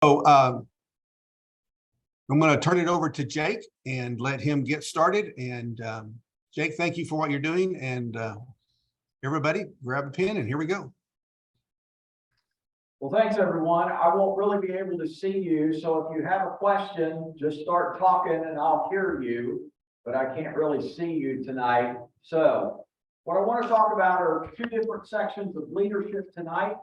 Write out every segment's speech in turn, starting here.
So I'm going to turn it over to Jake and let him get started. And Jake, thank you for what you're doing. And everybody grab a pen and here we go. Well, thanks, everyone. I won't really be able to see you, so if you have a question, just start talking and I'll hear you, but I can't really see you tonight. So what I want to talk about are two different sections of leadership tonight.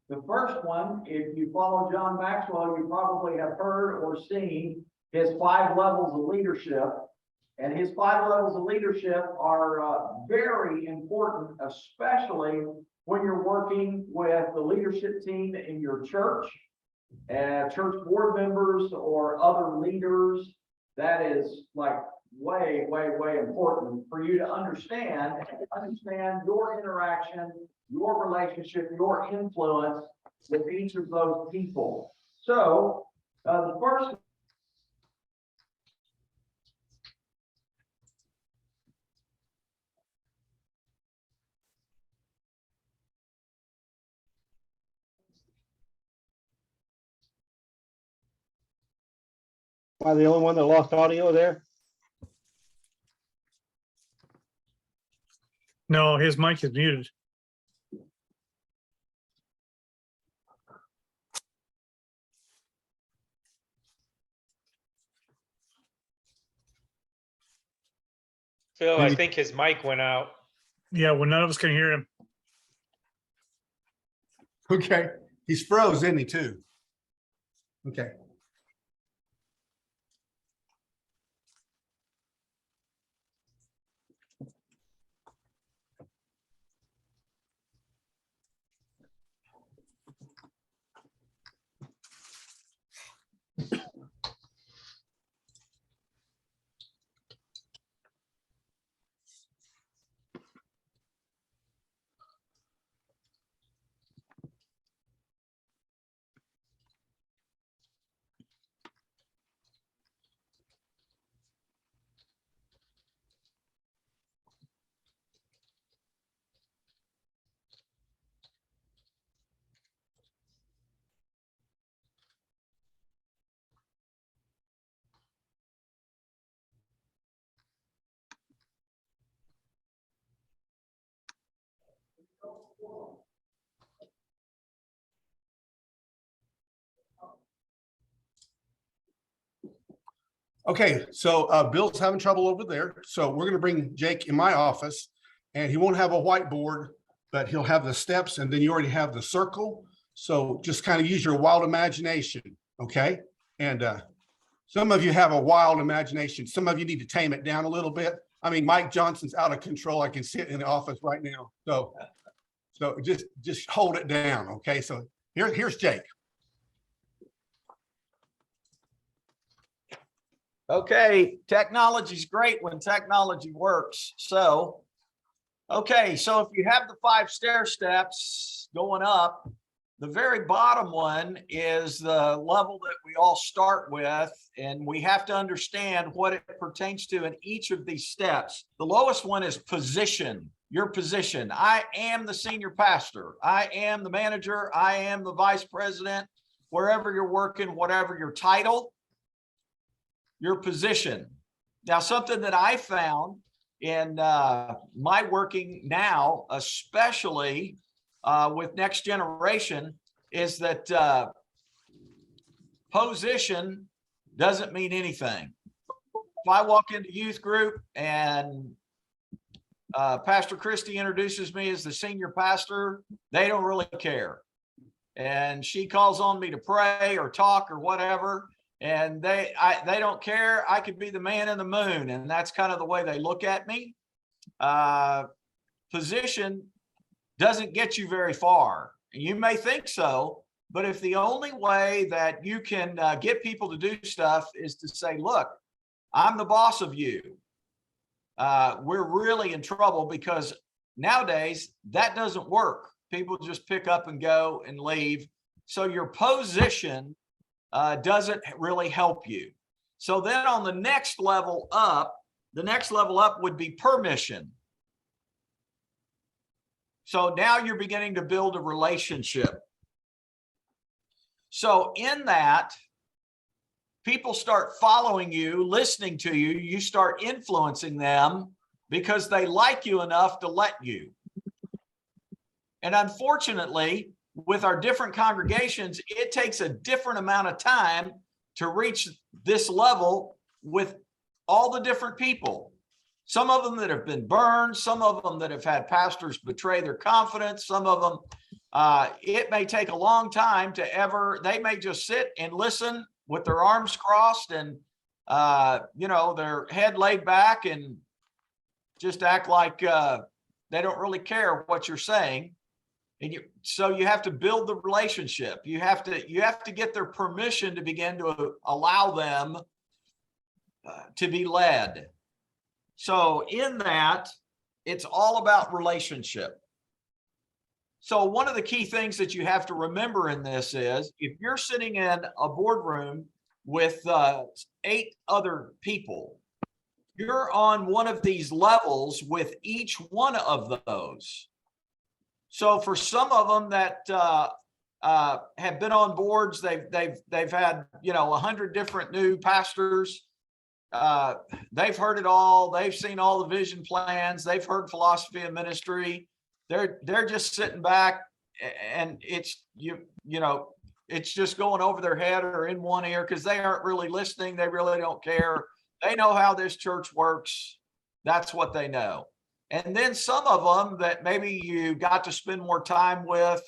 The first one, if you follow John Maxwell, you probably have heard or seen his 5 levels of leadership. And his 5 levels of leadership are very important, especially when you're working with the leadership team in your church, church board members or other leaders. That is like way important for you to understand your interaction, your relationship, your influence with each of those people. So the first Am I the only one that lost audio there? No, his mic is muted. Phil, I think his mic went out. Yeah, well, none of us can hear him. Okay. He's froze, isn't he, too? Okay. Okay, so Bill's having trouble over there. So we're going to bring Jake in my office and he won't have a whiteboard, but he'll have the steps and then you already have the circle. So just kind of use your wild imagination, okay? And some of you have a wild imagination. Some of you need to tame it down a little bit. I mean, Mike Johnson's out of control. I can sit in the office right now. So just hold it down, okay? So here's Jake. Okay, technology's great when technology works. So, okay, so if you have the 5 stair steps going up, the very bottom one is the level that we all start with, and we have to understand what it pertains to in each of these steps. The lowest one is position, your position. I am the senior pastor. I am the manager. I am the vice president, wherever you're working, whatever your title. Your position. Now, something that I found in my working now, especially with next generation, is that position doesn't mean anything. If I walk into youth group and Pastor Christie introduces me as the senior pastor, they don't really care. And she calls on me to pray or talk or whatever. And they don't care. I could be the man in the moon. And that's kind of the way they look at me. Position doesn't get you very far. You may think so, but if the only way that you can get people to do stuff is to say, look, I'm the boss of you, we're really in trouble, because nowadays that doesn't work. People just pick up and go and leave. So your position doesn't really help you. So then on the next level up would be permission. So now you're beginning to build a relationship. So in that, people start following you, listening to you, you start influencing them because they like you enough to let you. And unfortunately, with our different congregations, it takes a different amount of time to reach this level with all the different people. Some of them that have been burned, some of them that have had pastors betray their confidence, some of them, it may take a long time to ever, they may just sit and listen with their arms crossed and, their head laid back and just act like they don't really care what you're saying. And so you have to build the relationship. You have to get their permission to begin to allow them to be led. So in that, it's all about relationship. So one of the key things that you have to remember in this is if you're sitting in a boardroom with 8 other people, you're on one of these levels with each one of those. So for some of them that have been on boards, they've had 100 different new pastors. They've heard it all. They've seen all the vision plans. They've heard philosophy of ministry. They're just sitting back, and it's it's just going over their head or in one ear because they aren't really listening. They really don't care. They know how this church works. That's what they know. And then some of them that maybe you got to spend more time with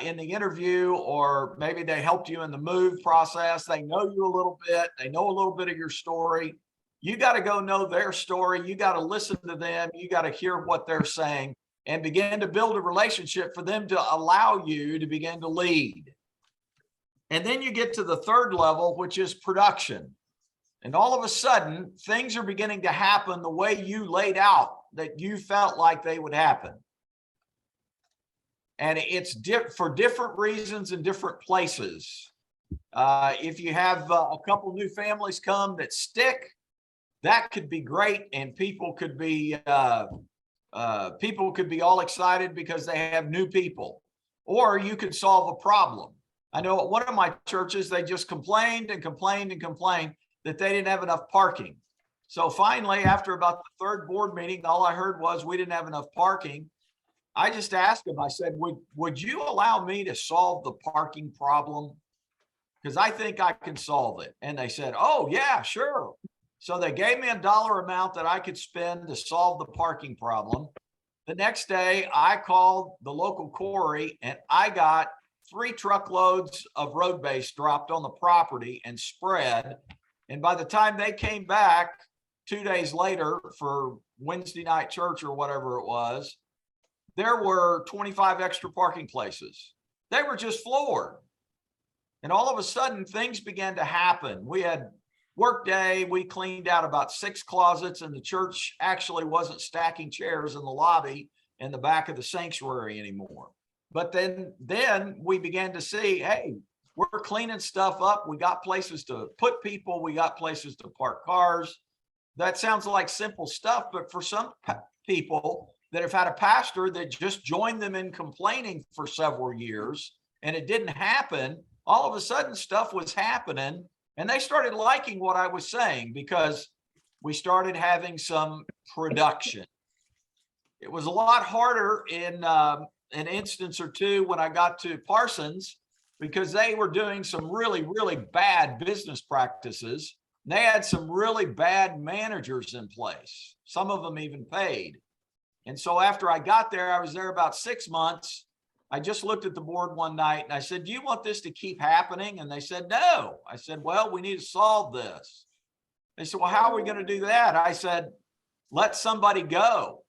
in the interview, or maybe they helped you in the move process. They know you a little bit. They know a little bit of your story. You got to go know their story. You got to listen to them. You got to hear what they're saying and begin to build a relationship for them to allow you to begin to lead. And then you get to the third level, which is production. And all of a sudden, things are beginning to happen the way you laid out that you felt like they would happen. And it's for different reasons in different places. If you have a couple new families come that stick, that could be great, and people could be all excited because they have new people. Or you could solve a problem. I know at one of my churches, they just complained and complained and complained that they didn't have enough parking. So finally, after about the third board meeting, all I heard was we didn't have enough parking. I just asked them, I said, would you allow me to solve the parking problem? Because I think I can solve it. And they said, oh, yeah, sure. So they gave me a dollar amount that I could spend to solve the parking problem. The next day, I called the local quarry and I got 3 truckloads of road base dropped on the property and spread. And by the time they came back 2 days later for Wednesday night church or whatever it was, there were 25 extra parking places. They were just floored. And all of a sudden, things began to happen. We had work day. We cleaned out about 6 closets, and the church actually wasn't stacking chairs in the lobby in the back of the sanctuary anymore. But then we began to see, hey, we're cleaning stuff up. We got places to put people. We got places to park cars. That sounds like simple stuff, but for some people that have had a pastor that just joined them in complaining for several years and it didn't happen, all of a sudden stuff was happening and they started liking what I was saying because we started having some production. It was a lot harder in an instance or two when I got to Parsons because they were doing some really, really bad business practices. They had some really bad managers in place. Some of them even paid. And so after I got there, I was there about 6 months. I just looked at the board one night and I said, do you want this to keep happening? And they said, no. I said, well, we need to solve this. They said, well, how are we going to do that? I said, let somebody go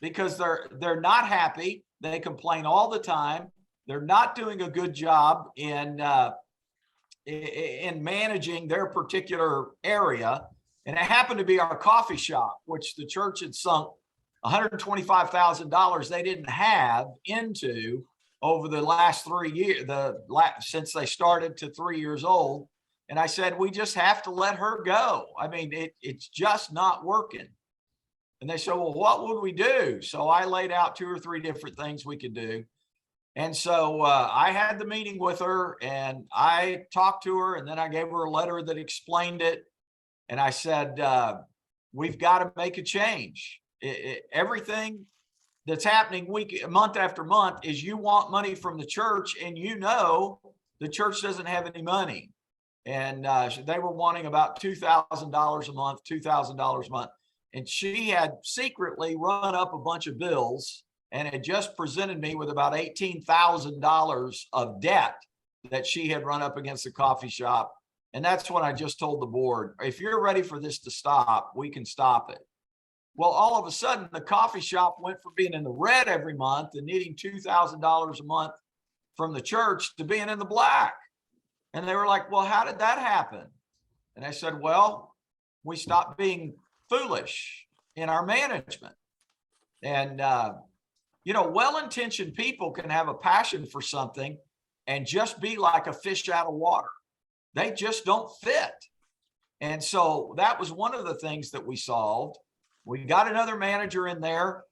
because they're not happy. They complain all the time. They're not doing a good job in managing their particular area. And it happened to be our coffee shop, which the church had sunk $125,000 they didn't have into over the last 3 years, since they started to 3 years old. And I said, we just have to let her go. I mean, it's just not working. And they said, well, what would we do? So I laid out 2 or 3 different things we could do. And so I had the meeting with her and I talked to her, and then I gave her a letter that explained it. And I said, we've got to make a change. Everything that's happening month after month is you want money from the church, and the church doesn't have any money. And they were wanting about $2,000 a month, $2,000 a month. And she had secretly run up a bunch of bills and had just presented me with about $18,000 of debt that she had run up against the coffee shop. And that's when I just told the board, if you're ready for this to stop, we can stop it. Well, all of a sudden, the coffee shop went from being in the red every month and needing $2,000 a month from the church to being in the black. And they were like, well, how did that happen? And I said, well, we stopped being foolish in our management. And, well-intentioned people can have a passion for something and just be like a fish out of water. They just don't fit. And so that was one of the things that we solved. We got another manager in there,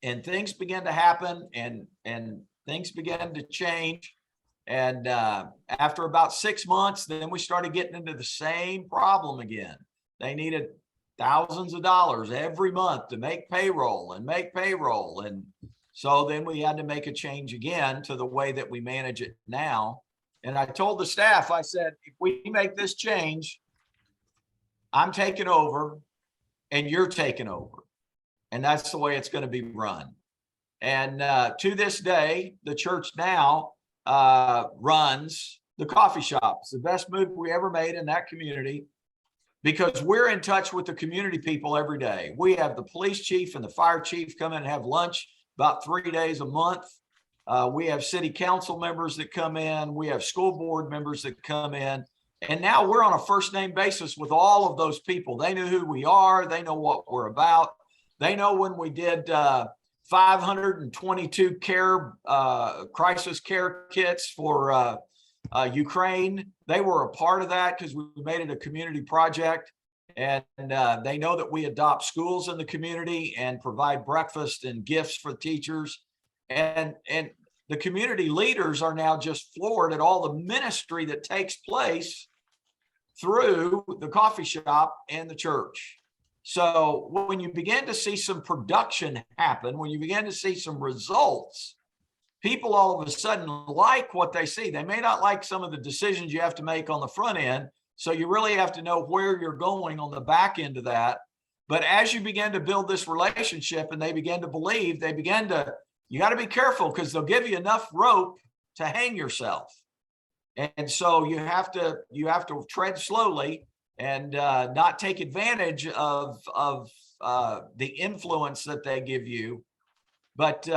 and things began to happen, and things began to change. And after about 6 months, then we started getting into the same problem again. They needed thousands of dollars every month to make payroll. And so then we had to make a change again to the way that we manage it now. And I told the staff, I said, if we make this change, I'm taking over and you're taking over. And that's the way it's going to be run. And to this day, the church now runs the coffee shop. It's the best move we ever made in that community, because we're in touch with the community people every day. We have the police chief and the fire chief come in and have lunch about 3 days a month. We have city council members that come in. We have school board members that come in. And now we're on a first name basis with all of those people. They know who we are. They know what we're about. They know when we did 522 crisis care kits for Ukraine. They were a part of that because we made it a community project. And they know that we adopt schools in the community and provide breakfast and gifts for teachers. And the community leaders are now just floored at all the ministry that takes place through the coffee shop and the church. So when you begin to see some production happen, when you begin to see some results, people all of a sudden like what they see. They may not like some of the decisions you have to make on the front end. So you really have to know where you're going on the back end of that. But as you begin to build this relationship and they begin to believe, you got to be careful, because they'll give you enough rope to hang yourself. And so you have to tread slowly and not take advantage of the influence that they give you. But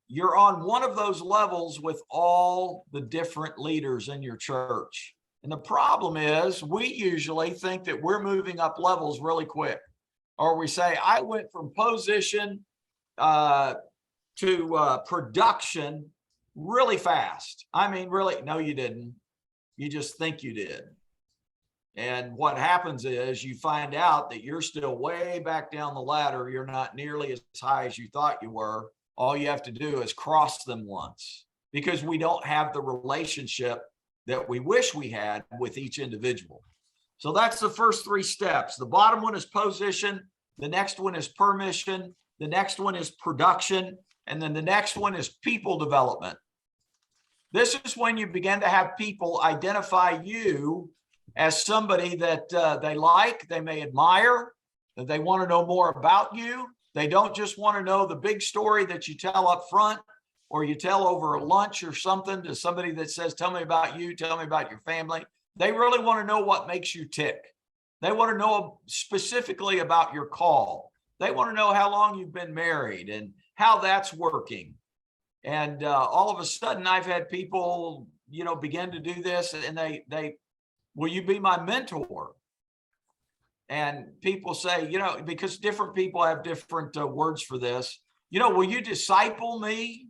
you're on one of those levels with all the different leaders in your church. And the problem is we usually think that we're moving up levels really quick. Or we say, I went from position to production really fast. I mean, really, no, you didn't. You just think you did. And what happens is you find out that you're still way back down the ladder. You're not nearly as high as you thought you were. All you have to do is cross them once, because we don't have the relationship that we wish we had with each individual. So that's the first 3 steps. The bottom one is position. The next one is permission. The next one is production. And then the next one is people development. This is when you begin to have people identify you as somebody that they like, they may admire, that they want to know more about you. They don't just want to know the big story that you tell up front, or you tell over a lunch or something to somebody that says, tell me about you, tell me about your family. They really want to know what makes you tick. They want to know specifically about your call. They want to know how long you've been married and how that's working. And all of a sudden I've had people, begin to do this, and they, will you be my mentor? And people say, because different people have different words for this, will you disciple me?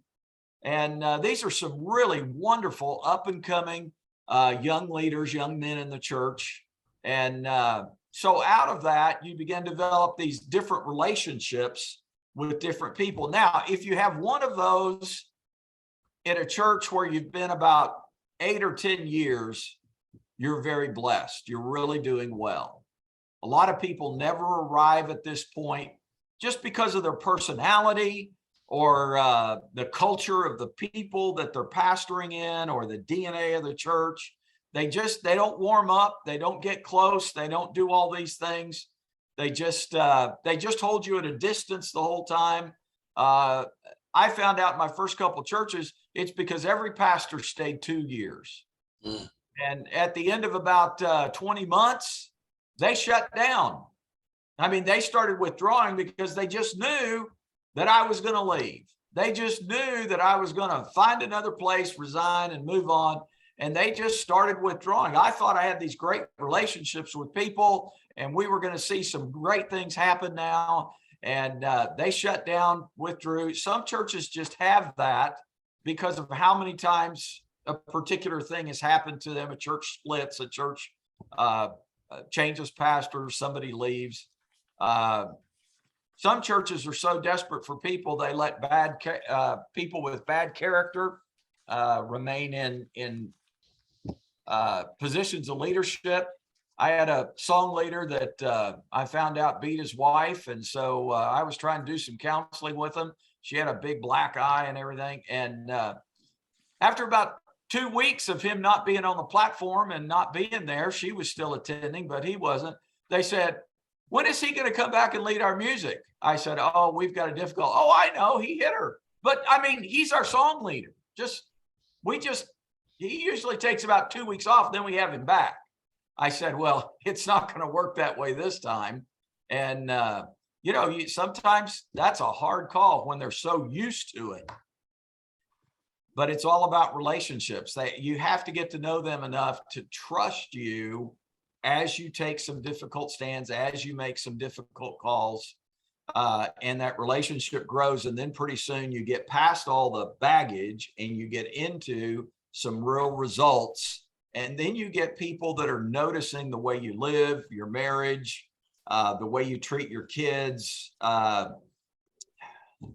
And these are some really wonderful up and coming young leaders, young men in the church. And so out of that, you begin to develop these different relationships with different people. Now, if you have one of those in a church where you've been about 8 or 10 years, you're very blessed. You're really doing well. A lot of people never arrive at this point just because of their personality or the culture of the people that they're pastoring in or the DNA of the church. They don't warm up. They don't get close. They don't do all these things. They just hold you at a distance the whole time. I found out in my first couple churches, it's because every pastor stayed 2 years. And at the end of about 20 months, they shut down. I mean, they started withdrawing because they just knew that I was going to leave. They just knew that I was going to find another place, resign, and move on. And they just started withdrawing. I thought I had these great relationships with people, and we were going to see some great things happen now. And they shut down, withdrew. Some churches just have that because of how many times a particular thing has happened to them. A church splits, a church changes pastors, somebody leaves. Some churches are so desperate for people, they let people with bad character remain in positions of leadership. I had a song leader that I found out beat his wife. And so I was trying to do some counseling with him. She had a big black eye and everything. And after about 2 weeks of him not being on the platform and not being there, she was still attending, but he wasn't. They said, when is he going to come back and lead our music? I said, oh, we've got a difficult. Oh, I know, he hit her. But I mean, he's our song leader. He usually takes about 2 weeks off, then we have him back. I said, well, it's not going to work that way this time. And, sometimes that's a hard call when they're so used to it. But it's all about relationships. You have to get to know them enough to trust you as you take some difficult stands, as you make some difficult calls, and that relationship grows. And then pretty soon you get past all the baggage and you get into some real results. And then you get people that are noticing the way you live, your marriage, the way you treat your kids,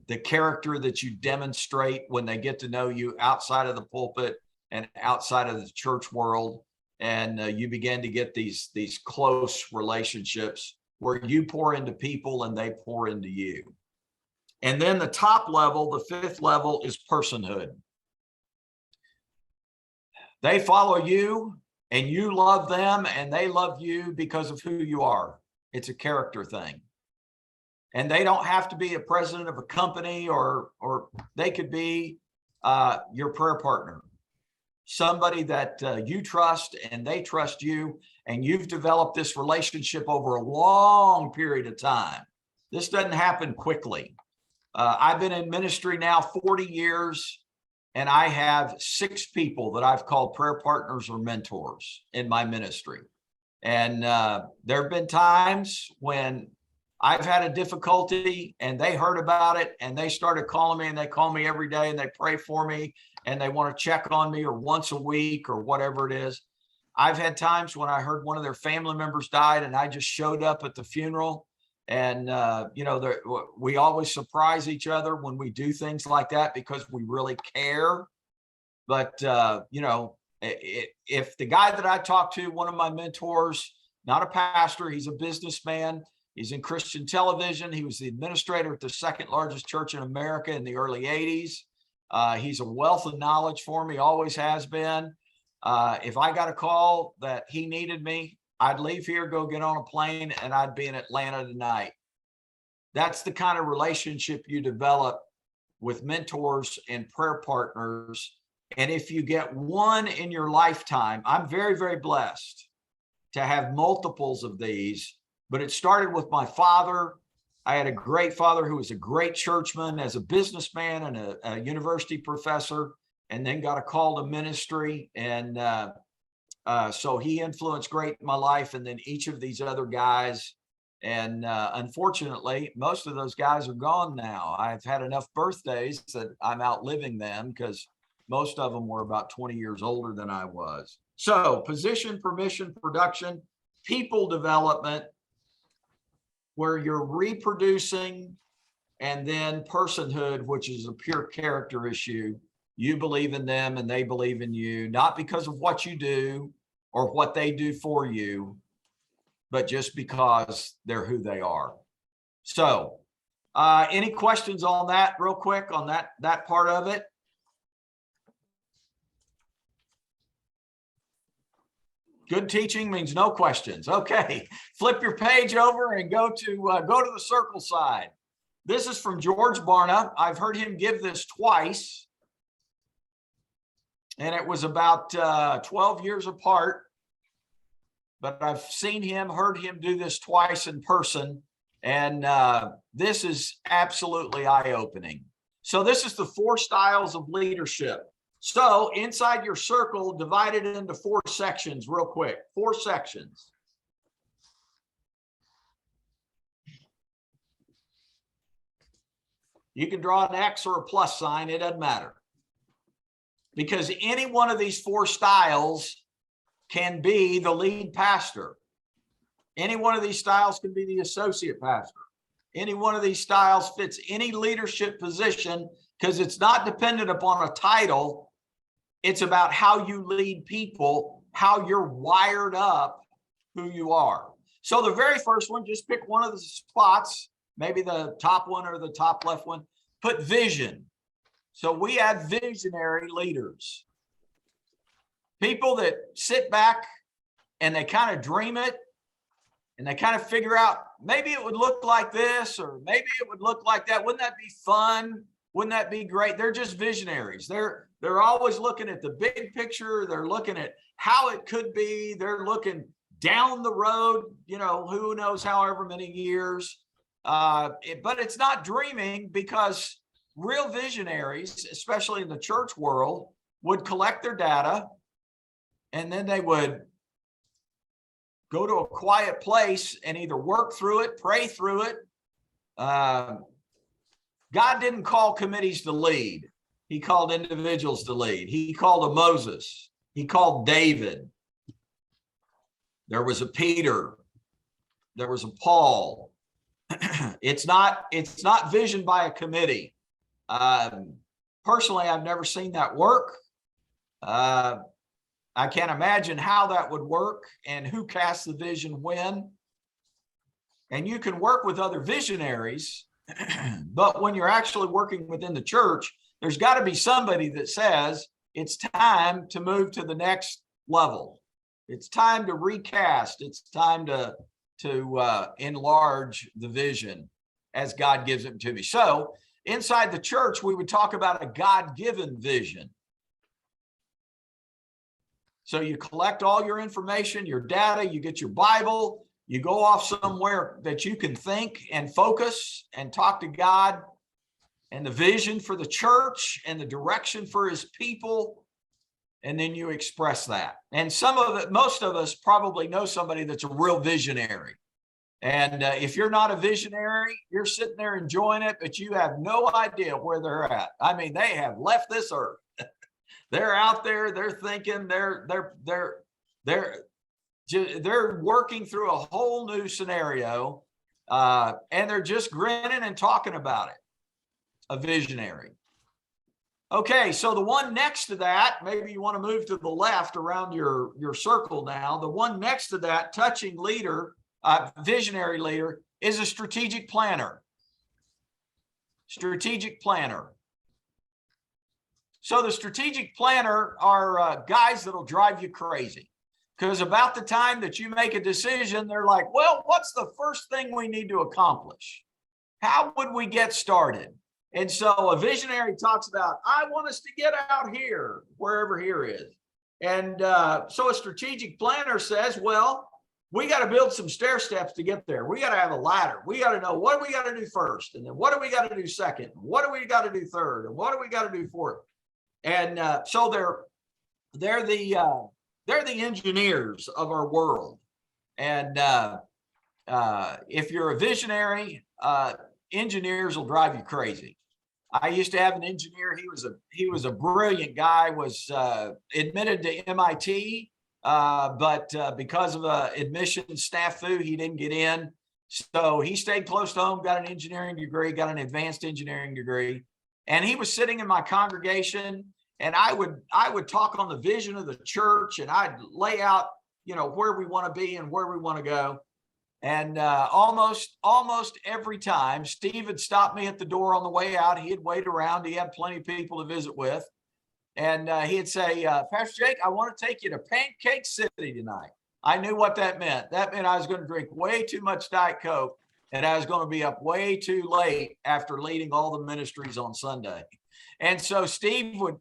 the character that you demonstrate when they get to know you outside of the pulpit and outside of the church world. And you begin to get these close relationships where you pour into people and they pour into you. And then the top level, the fifth level, is personhood. They follow you and you love them and they love you because of who you are. It's a character thing. And they don't have to be a president of a company or they could be your prayer partner. Somebody that you trust and they trust you, and you've developed this relationship over a long period of time. This doesn't happen quickly. I've been in ministry now 40 years, and I have 6 people that I've called prayer partners or mentors in my ministry. And there have been times when I've had a difficulty and they heard about it and they started calling me, and they call me every day and they pray for me and they want to check on me, or once a week or whatever it is. I've had times when I heard one of their family members died and I just showed up at the funeral. And, we always surprise each other when we do things like that because we really care. But, if the guy that I talked to, one of my mentors, not a pastor, he's a businessman. He's in Christian television. He was the administrator at the second largest church in America in the early 80s. He's a wealth of knowledge for me, always has been. If I got a call that he needed me, I'd leave here, go get on a plane, and I'd be in Atlanta tonight. That's the kind of relationship you develop with mentors and prayer partners. And if you get one in your lifetime, I'm very, very blessed to have multiples of these, but it started with my father. I had a great father who was a great churchman as a businessman and a university professor, and then got a call to ministry. And so he influenced great in my life, and then each of these other guys. And unfortunately, most of those guys are gone now. I've had enough birthdays that I'm outliving them because most of them were about 20 years older than I was. So position, permission, production, people development, where you're reproducing, and then personhood, which is a pure character issue. you believe in them and they believe in you, not because of what you do or what they do for you, but just because they're who they are. So, any questions on that real quick on that part of it? Good teaching means no questions. Okay, flip your page over and go to the circle side. This is from George Barna. I've heard him give this twice, and it was about 12 years apart. But I've seen him, heard him do this twice in person, and this is absolutely eye-opening. So this is the 4 styles of leadership. So inside your circle, divide it into 4 sections real quick, 4 sections. You can draw an X or a plus sign, it doesn't matter. Because any one of these 4 styles can be the lead pastor. Any one of these styles can be the associate pastor. Any one of these styles fits any leadership position because it's not dependent upon a title. It's about how you lead people, how you're wired up, who you are. So the very first one, just pick one of the spots, maybe the top one or the top left one, put vision. So we have visionary leaders. People that sit back and they kind of dream it and they kind of figure out maybe it would look like this or maybe it would look like that. Wouldn't that be fun? Wouldn't that be great? They're just visionaries. They're always looking at the big picture. They're looking at how it could be. They're looking down the road, who knows however many years. But it's not dreaming because real visionaries, especially in the church world, would collect their data and then they would go to a quiet place and either work through it, pray through it. God didn't call committees to lead. He called individuals to lead. He called a Moses. He called David. There was a Peter. There was a Paul. It's not vision by a committee. Personally, I've never seen that work. I can't imagine how that would work and who casts the vision when. And you can work with other visionaries, but when you're actually working within the church, there's got to be somebody that says it's time to move to the next level. It's time to recast. It's time to enlarge the vision as God gives it to me. So inside the church, we would talk about a God-given vision. So you collect all your information, your data, you get your Bible, you go off somewhere that you can think and focus and talk to God and the vision for the church and the direction for his people. And then you express that. And most of us probably know somebody that's a real visionary. And if you're not a visionary, you're sitting there enjoying it, but you have no idea where they're at. I mean, they have left this earth. They're out there, they're thinking, they're working through a whole new scenario, and they're just grinning and talking about it. A visionary. Okay, so the one next to that, maybe you want to move to the left around your circle now. The one next to that, touching leader, visionary leader, is a strategic planner. Strategic planner. So the strategic planner are guys that'll drive you crazy because about the time that you make a decision, they're like, well, what's the first thing we need to accomplish? How would we get started? And so a visionary talks about, I want us to get out here, wherever here is. And so a strategic planner says, well, we got to build some stair steps to get there. We got to have a ladder. We got to know what do we got to do first? And then what do we got to do second? What do we got to do third? And what do we got to do fourth? And so they're the engineers of our world. And if you're a visionary, engineers will drive you crazy. I used to have an engineer. He was a brilliant guy. Was admitted to MIT, but because of a admission snafu, he didn't get in. So he stayed close to home. Got an engineering degree. Got an advanced engineering degree. And he was sitting in my congregation, And I would talk on the vision of the church, and I'd lay out, where we want to be and where we want to go. And almost every time, Steve would stop me at the door on the way out. He'd wait around. He had plenty of people to visit with. And he'd say, Pastor Jake, I want to take you to Pancake City tonight. I knew what that meant. That meant I was going to drink way too much Diet Coke, and I was going to be up way too late after leading all the ministries on Sunday. And so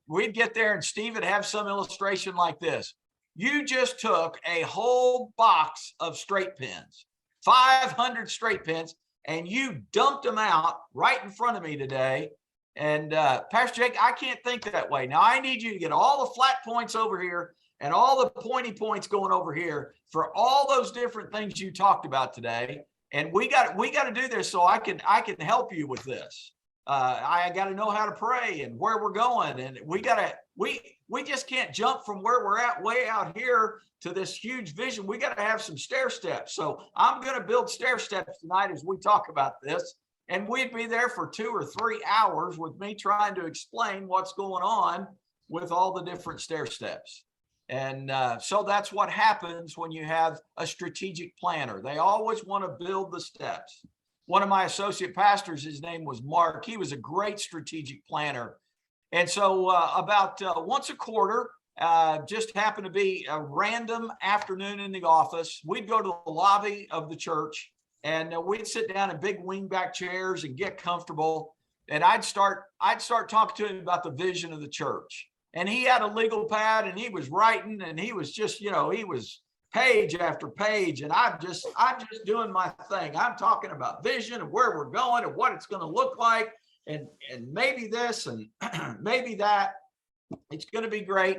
we'd get there, and Steve would have some illustration like this. You just took a whole box of straight pins, 500 straight pins, and you dumped them out right in front of me today. And Pastor Jake, I can't think that way. Now I need you to get all the flat points over here and all the pointy points going over here for all those different things you talked about today. And we got to do this so I can help you with this. I got to know how to pray and where we're going, and we just can't jump from where we're at way out here to this huge vision. We got to have some stair steps. So I'm going to build stair steps tonight as we talk about this, and we'd be there for 2 or 3 hours with me trying to explain what's going on with all the different stair steps. And so that's what happens when you have a strategic planner. They always want to build the steps. One of my associate pastors, his name was Mark. He was a great strategic planner. And so about once a quarter, just happened to be a random afternoon in the office, we'd go to the lobby of the church, and we'd sit down in big wingback chairs and get comfortable. And I'd start talking to him about the vision of the church. And he had a legal pad, and he was writing, and he was just, he was page after page, and I'm just doing my thing. I'm talking about vision and where we're going and what it's going to look like, and maybe this and maybe that. It's going to be great.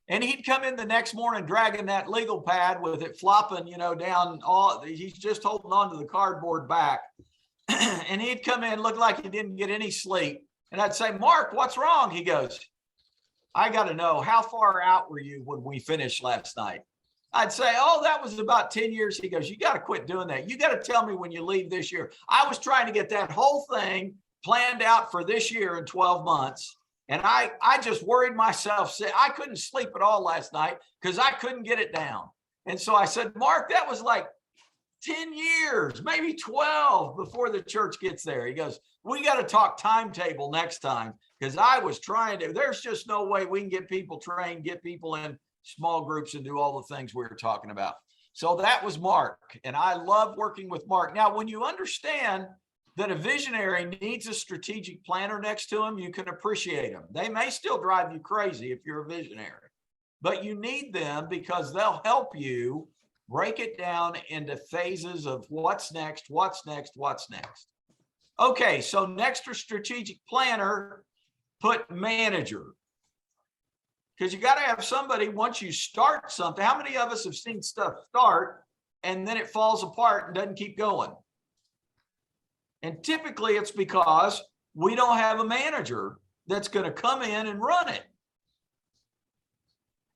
And he'd come in the next morning dragging that legal pad with it flopping, down all. He's just holding on to the cardboard back, and he'd come in, look like he didn't get any sleep. And I'd say, Mark, what's wrong? He goes, I got to know, how far out were you when we finished last night? I'd say, oh, that was about 10 years. He goes, you got to quit doing that. You got to tell me when you leave this year. I was trying to get that whole thing planned out for this year in 12 months. And I just worried myself. I couldn't sleep at all last night because I couldn't get it down. And so I said, Mark, that was like 10 years, maybe 12 before the church gets there. He goes, we got to talk timetable next time, because I was trying to, there's just no way we can get people trained, get people in small groups and do all the things we were talking about. So that was Mark, and I love working with Mark. Now, when you understand that a visionary needs a strategic planner next to him, you can appreciate them. They may still drive you crazy if you're a visionary, but you need them because they'll help you break it down into phases of what's next, what's next, what's next. Okay, so next to strategic planner, put manager. Because you got to have somebody, once you start something. How many of us have seen stuff start and then it falls apart and doesn't keep going? And typically it's because we don't have a manager that's going to come in and run it.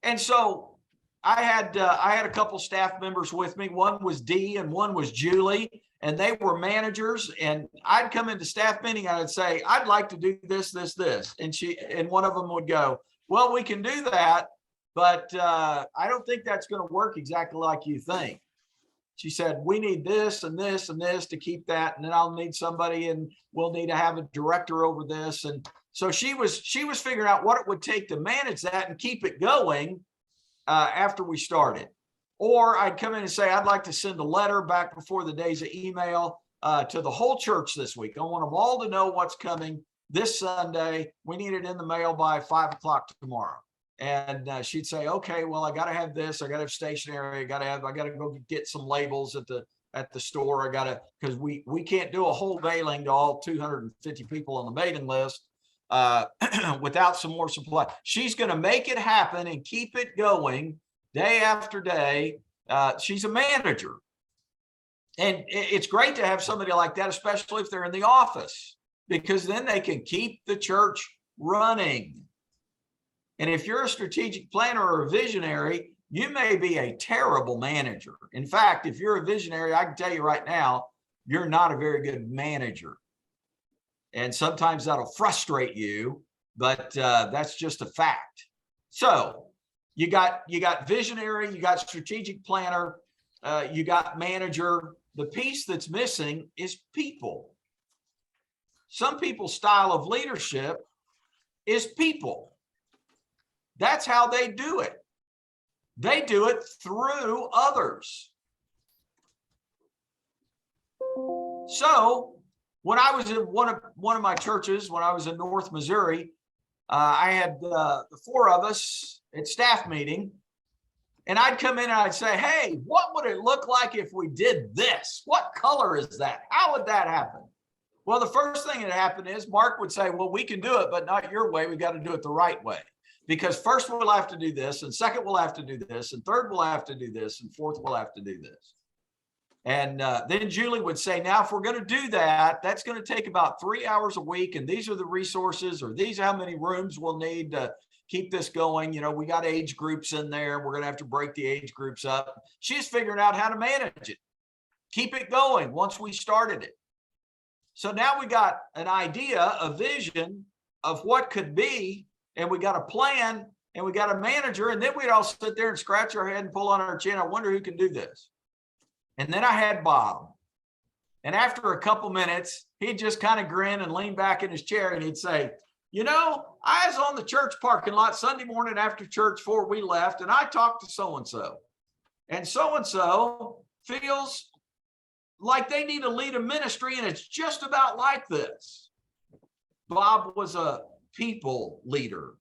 And so I had a couple staff members with me. One was Dee and one was Julie, and they were managers. And I'd come into staff meeting, I'd say, I'd like to do this, this, this. And one of them would go, well, we can do that, but I don't think that's going to work exactly like you think. She said, we need this and this and this to keep that. And then I'll need somebody, and we'll need to have a director over this. And so she was figuring out what it would take to manage that and keep it going after we started. Or I'd come in and say, I'd like to send a letter back before the days of email to the whole church this week. I want them all to know what's coming this Sunday. We need it in the mail by 5 o'clock tomorrow. And she'd say, okay, well, I got to have this. I got to have stationery. I got to go get some labels at the store. Because we can't do a whole mailing to all 250 people on the mailing list without some more supply. She's going to make it happen and keep it going day after day. She's a manager. And it's great to have somebody like that, especially if they're in the office, because then they can keep the church running. And if you're a strategic planner or a visionary, you may be a terrible manager. In fact, if you're a visionary, I can tell you right now, you're not a very good manager. And sometimes that'll frustrate you but that's just a fact. So you got visionary, you got strategic planner, you got manager. The piece that's missing is people. Some people's style of leadership is people. That's how they do it. They do it through others. So when I was in one of my churches, when I was in North Missouri, I had the four of us at staff meeting, and I'd come in and I'd say, hey, what would it look like if we did this? What color is that? How would that happen? Well, the first thing that happened is Mark would say, well, we can do it, but not your way. We got to do it the right way. Because first we'll have to do this, and second we'll have to do this, and third we'll have to do this, and fourth we'll have to do this. And then Julie would say, now, if we're going to do that, that's going to take about 3 hours a week. And these are the resources, or these are how many rooms we'll need to keep this going. You know, we got age groups in there. We're going to have to break the age groups up. She's figuring out how to manage it, keep it going once we started it. So now we got an idea, a vision of what could be, and we got a plan, and we got a manager, and then we'd all sit there and scratch our head and pull on our chin. I wonder who can do this. And then I had Bob. And after a couple minutes, he'd just kind of grin and lean back in his chair, and he'd say, you know, I was on the church parking lot Sunday morning after church before we left, and I talked to so-and-so. And so-and-so feels like they need to lead a ministry, and it's just about like this. Bob was a people leader.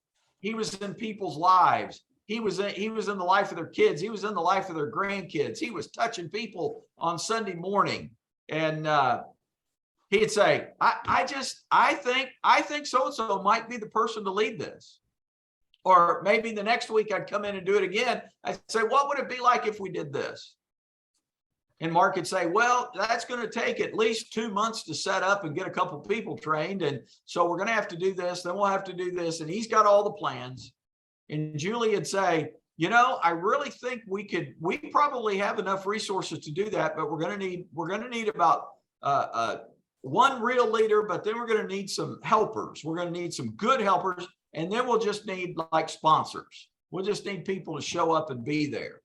He was in people's lives. He was in the life of their kids. He was in the life of their grandkids. He was touching people on Sunday morning. And he'd say, I think so-and-so might be the person to lead this. Or maybe the next week I'd come in and do it again. I'd say, what would it be like if we did this? And Mark would say, well, that's going to take at least 2 months to set up and get a couple people trained. And so we're going to have to do this, then we'll have to do this. And he's got all the plans. And Julie would say, you know, I really think we probably have enough resources to do that, but we're going to need about one real leader, but then we're going to need some helpers. We're going to need some good helpers. And then we'll just need like sponsors. We'll just need people to show up and be there.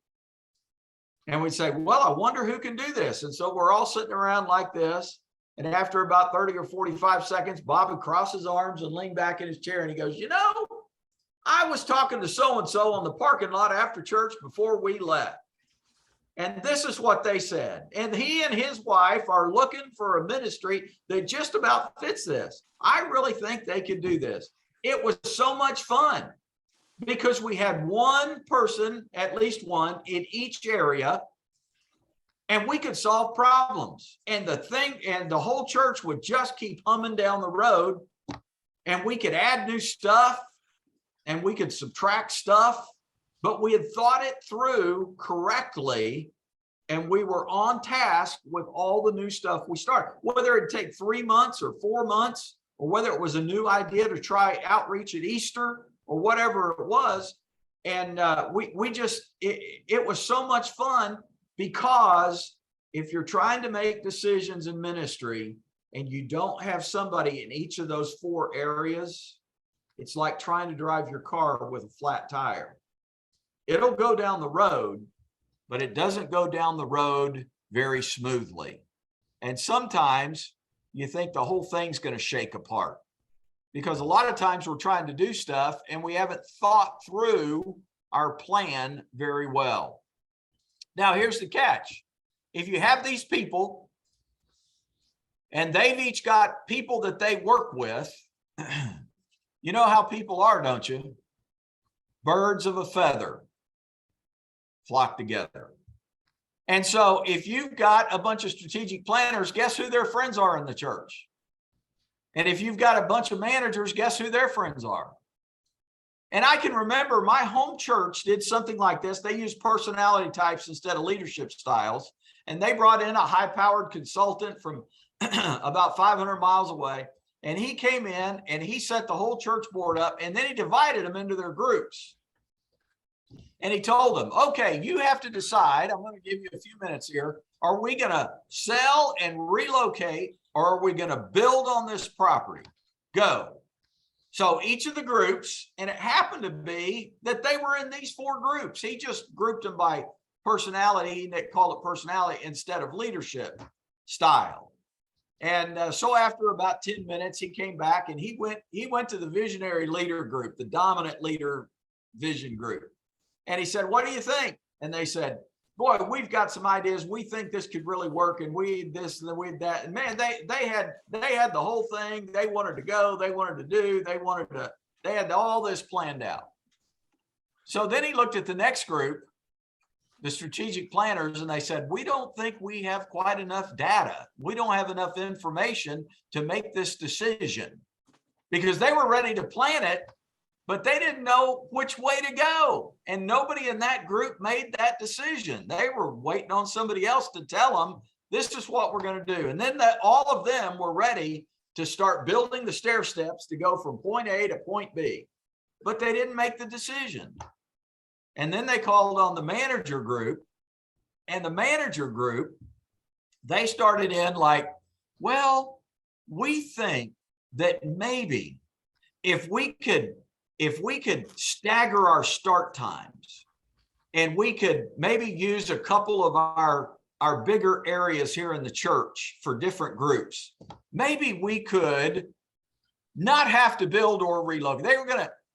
And we'd say, well, I wonder who can do this. And so we're all sitting around like this. And after about 30 or 45 seconds, Bob would cross his arms and lean back in his chair. And he goes, you know, I was talking to so-and-so on the parking lot after church before we left. And this is what they said. And he and his wife are looking for a ministry that just about fits this. I really think they could do this. It was so much fun because we had one person, at least one, in each area, and we could solve problems. And the whole church would just keep humming down the road, and we could add new stuff and we could subtract stuff, but we had thought it through correctly, and we were on task with all the new stuff we started, whether it'd take 3 months or 4 months, or whether it was a new idea to try outreach at Easter or whatever it was. And it was so much fun, because if you're trying to make decisions in ministry and you don't have somebody in each of those 4 areas, it's like trying to drive your car with a flat tire. It'll go down the road, but it doesn't go down the road very smoothly. And sometimes you think the whole thing's going to shake apart, because a lot of times we're trying to do stuff and we haven't thought through our plan very well. Now, here's the catch. If you have these people and they've each got people that they work with, you know how people are, don't you? Birds of a feather flock together. And so if you've got a bunch of strategic planners, guess who their friends are in the church? And if you've got a bunch of managers, guess who their friends are? And I can remember my home church did something like this. They used personality types instead of leadership styles. And they brought in a high-powered consultant from about 500 miles away. And he came in and he set the whole church board up, and then he divided them into their groups. And he told them, okay, you have to decide. I'm going to give you a few minutes here. Are we going to sell and relocate, or are we going to build on this property? Go. So each of the groups, and it happened to be that they were in these 4 groups. He just grouped them by personality, they call it personality instead of leadership style. And so after about 10 minutes, he came back and he went to the visionary leader group, the dominant leader vision group. And he said, what do you think? And they said, boy, we've got some ideas. We think this could really work. And we this and we that. And man, they had the whole thing. They wanted to go, they wanted to do, they had all this planned out. So then he looked at the next group, the strategic planners, and they said, we don't think we have quite enough data. We don't have enough information to make this decision, because they were ready to plan it, but they didn't know which way to go. And nobody in that group made that decision. They were waiting on somebody else to tell them, this is what we're going to do. And then all of them were ready to start building the stair steps to go from point A to point B, but they didn't make the decision. And then they called on the manager group, and the manager group, they started in like, well, we think that maybe if we could stagger our start times, and we could maybe use a couple of our bigger areas here in the church for different groups, maybe we could not have to build or relocate.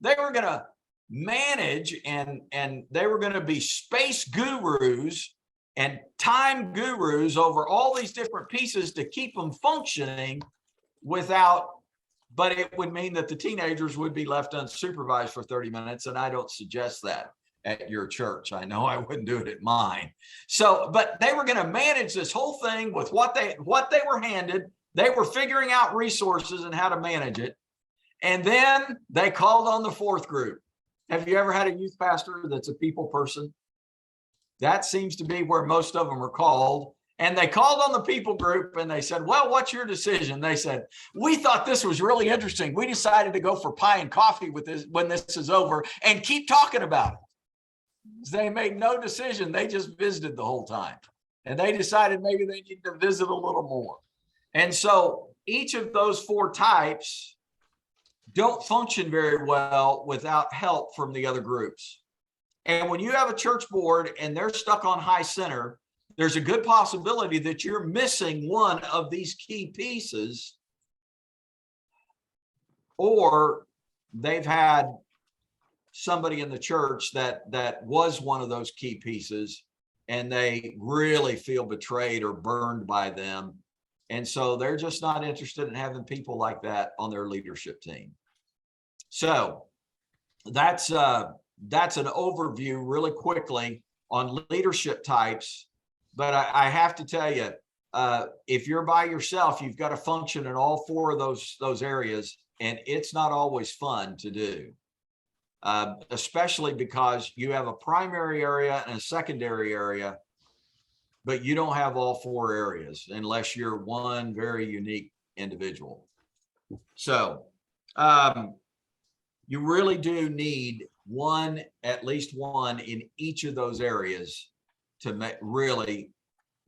They were gonna manage, and they were going to be space gurus and time gurus over all these different pieces to keep them functioning but it would mean that the teenagers would be left unsupervised for 30 minutes. And I don't suggest that at your church. I know I wouldn't do it at mine. So, but they were going to manage this whole thing with what they were handed. They were figuring out resources and how to manage it. And then they called on the 4th group. Have you ever had a youth pastor that's a people person? That seems to be where most of them are called. And they called on the people group and they said, well, what's your decision? They said, we thought this was really interesting. We decided to go for pie and coffee with this when this is over and keep talking about it. They made no decision. They just visited the whole time. And they decided maybe they need to visit a little more. And so each of those 4 types don't function very well without help from the other groups. And when you have a church board and they're stuck on high center, there's a good possibility that you're missing one of these key pieces, or they've had somebody in the church that was one of those key pieces and they really feel betrayed or burned by them. And so they're just not interested in having people like that on their leadership team. So that's an overview really quickly on leadership types. But I have to tell you, if you're by yourself, you've got to function in all 4 of those areas, and it's not always fun to do, especially because you have a primary area and a secondary area, but you don't have all 4 areas unless you're one very unique individual. So you really do need at least one in each of those areas to really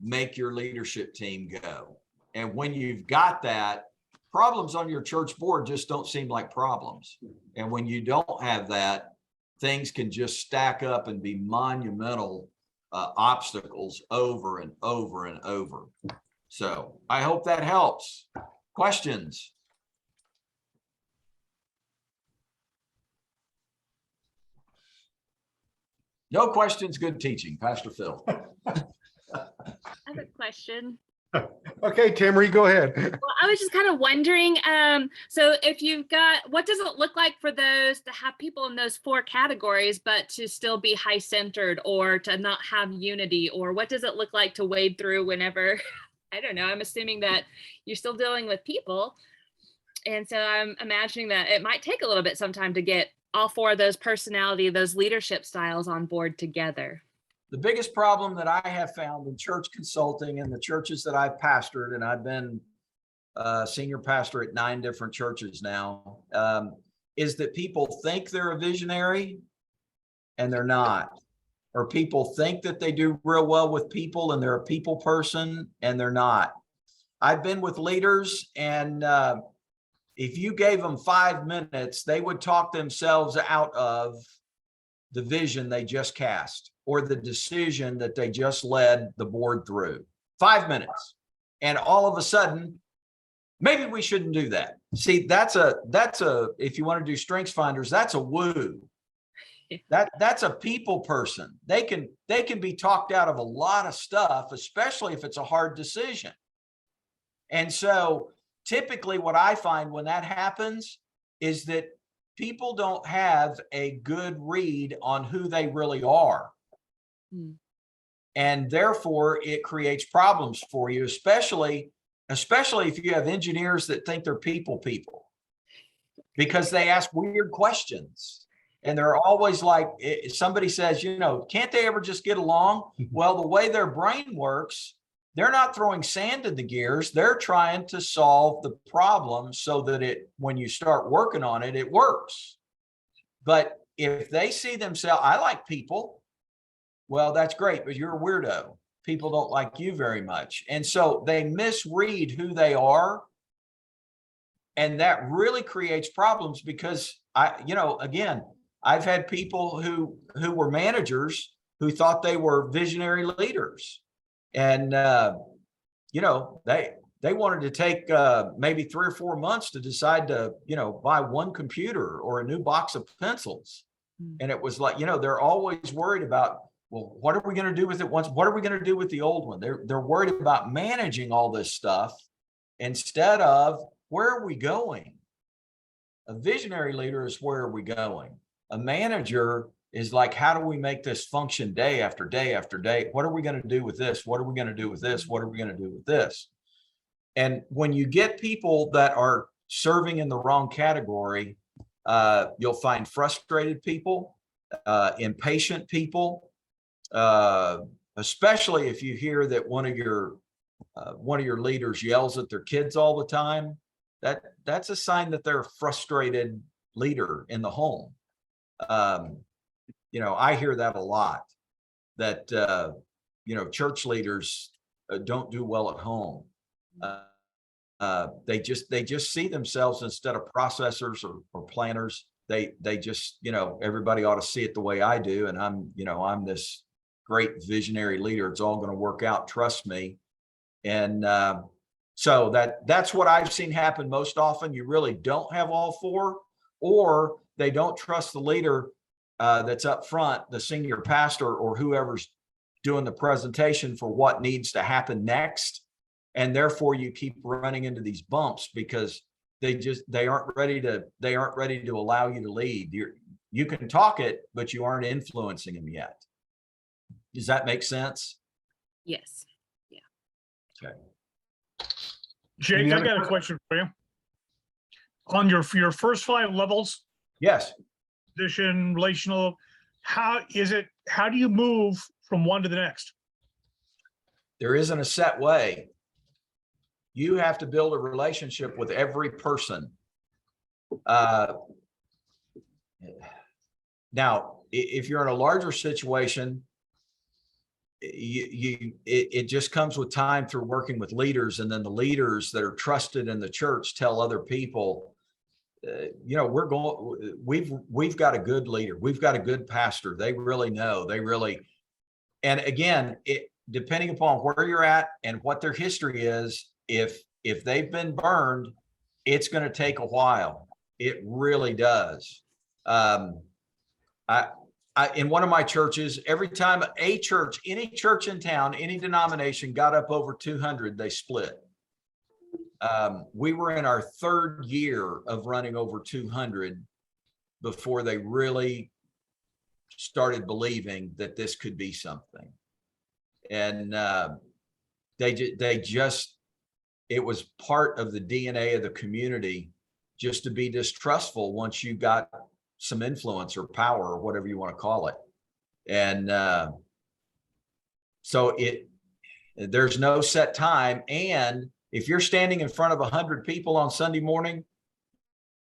make your leadership team go. And when you've got that, problems on your church board just don't seem like problems. And when you don't have that, things can just stack up and be monumental obstacles over and over and over. So I hope that helps. Questions? No questions, good teaching. Pastor Phil. I have a question. Okay, Tamara, go ahead. Well, I was just kind of wondering, so if you've got, what does it look like for those to have people in those 4 categories, but to still be high centered or to not have unity? Or what does it look like to wade through whenever, I don't know, I'm assuming that you're still dealing with people. And so I'm imagining that it might take a little bit sometime to get all 4 of those personality, those leadership styles on board together. The biggest problem that I have found in church consulting and the churches that I've pastored, and I've been senior pastor at 9 different churches now, is that people think they're a visionary and they're not. Or people think that they do real well with people and they're a people person and they're not. I've been with leaders and if you gave them 5 minutes, they would talk themselves out of the vision they just cast or the decision that they just led the board through. 5 minutes. And all of a sudden, maybe we shouldn't do that. See, that's a, if you want to do strengths finders, that's a woo. That's a people person. They can be talked out of a lot of stuff, especially if it's a hard decision. And so typically what I find when that happens is that people don't have a good read on who they really are. And therefore it creates problems for you, especially if you have engineers that think they're people, because they ask weird questions. And they're always like, somebody says, you know, can't they ever just get along? Well, the way their brain works, they're not throwing sand in the gears. They're trying to solve the problem so that when you start working on it, it works. But if they see themselves, I like people. Well, that's great, but you're a weirdo. People don't like you very much. And so they misread who they are. And that really creates problems because again, I've had people who were managers who thought they were visionary leaders. And, they wanted to take maybe 3 or 4 months to decide to, buy one computer or a new box of pencils. And it was like, they're always worried about, well, what are we going to do with it once? What are we going to do with the old one? They're worried about managing all this stuff instead of where are we going? A visionary leader is where are we going? A manager is like, how do we make this function day after day after day? What are we going to do with this? What are we going to do with this? What are we going to do with this? And when you get people that are serving in the wrong category, you'll find frustrated people, impatient people, especially if you hear that one of your leaders yells at their kids all the time. That's a sign that they're a frustrated leader in the home. I hear that a lot, that, church leaders don't do well at home. They just see themselves instead of processors or planners. They just, everybody ought to see it the way I do. And I'm this great visionary leader. It's all going to work out. Trust me. And, so that's what I've seen happen most often. You really don't have all four, or they don't trust the leader that's up front, the senior pastor or whoever's doing the presentation for what needs to happen next. And therefore you keep running into these bumps because they aren't ready to allow you to lead. You can talk it, but you aren't influencing them yet. Does that make sense? Yes. Okay. Jake, Any I other got a question for you. On your first 5 levels, Yes. position, relational, how do you move from one to the next? There isn't a set way. You have to build a relationship with every person. Now, if you're in a larger situation, it just comes with time through working with leaders, and then the leaders that are trusted in the church tell other people, we've got a good leader, we've got a good pastor. They really know. And again, depending upon where you're at and what their history is, if they've been burned, it's going to take a while. It really does. In one of my churches, every time any church in town, any denomination got up over 200, they split. We were in our 3rd year of running over 200 before they really started believing that this could be something. And it was part of the DNA of the community just to be distrustful once you got some influence or power or whatever you want to call it. And so there's no set time. And if you're standing in front of 100 people on Sunday morning, you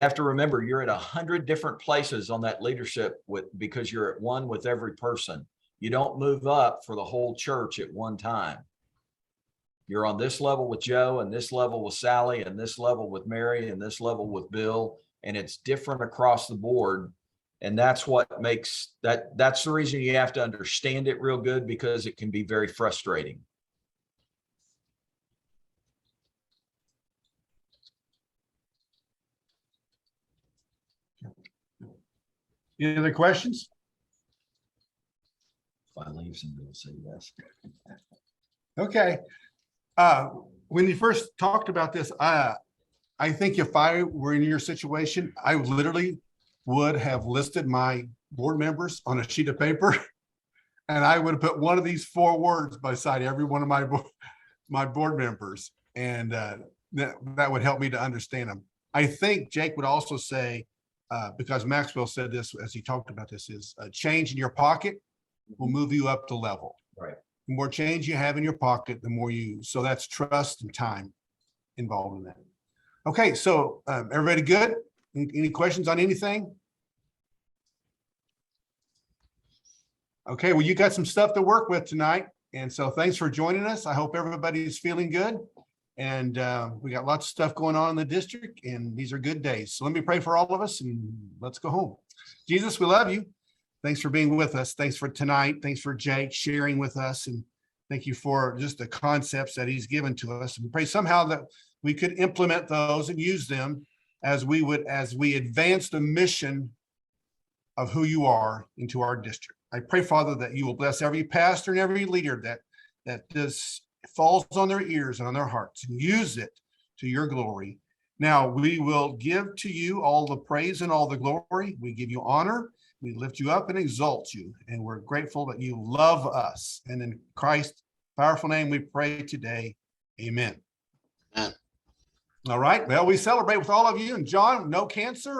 have to remember you're at 100 different places on that leadership because you're at one with every person. You don't move up for the whole church at one time. You're on this level with Joe and this level with Sally and this level with Mary and this level with Bill. And it's different across the board. And that's what makes that's the reason you have to understand it real good, because it can be very frustrating. Any other questions? If I leave, somebody will say yes. Okay. When you first talked about this, I think if I were in your situation, I literally would have listed my board members on a sheet of paper. And I would have put one of these 4 words beside every one of my board members. And that would help me to understand them. I think Jake would also say, because Maxwell said this as he talked about this, is a change in your pocket will move you up to level. Right. The more change you have in your pocket, the more you, so that's trust and time involved in that. Okay, so everybody good? Any questions on anything? Okay, well, you got some stuff to work with tonight. And so thanks for joining us. I hope everybody's feeling good. And we got lots of stuff going on in the district, and these are good days. So let me pray for all of us and let's go home. Jesus, we love you. Thanks for being with us. Thanks for tonight. Thanks for Jake sharing with us. And thank you for just the concepts that he's given to us. And we pray somehow that we could implement those and use them as we advance the mission of who you are into our district. I pray, Father, that you will bless every pastor and every leader that this falls on their ears and on their hearts, and use it to your glory. Now we will give to you all the praise and all the glory. We give you honor. We lift you up and exalt you. And we're grateful that you love us. And in Christ's powerful name, we pray today. Amen. Amen. All right. Well, we celebrate with all of you. And John, no cancer.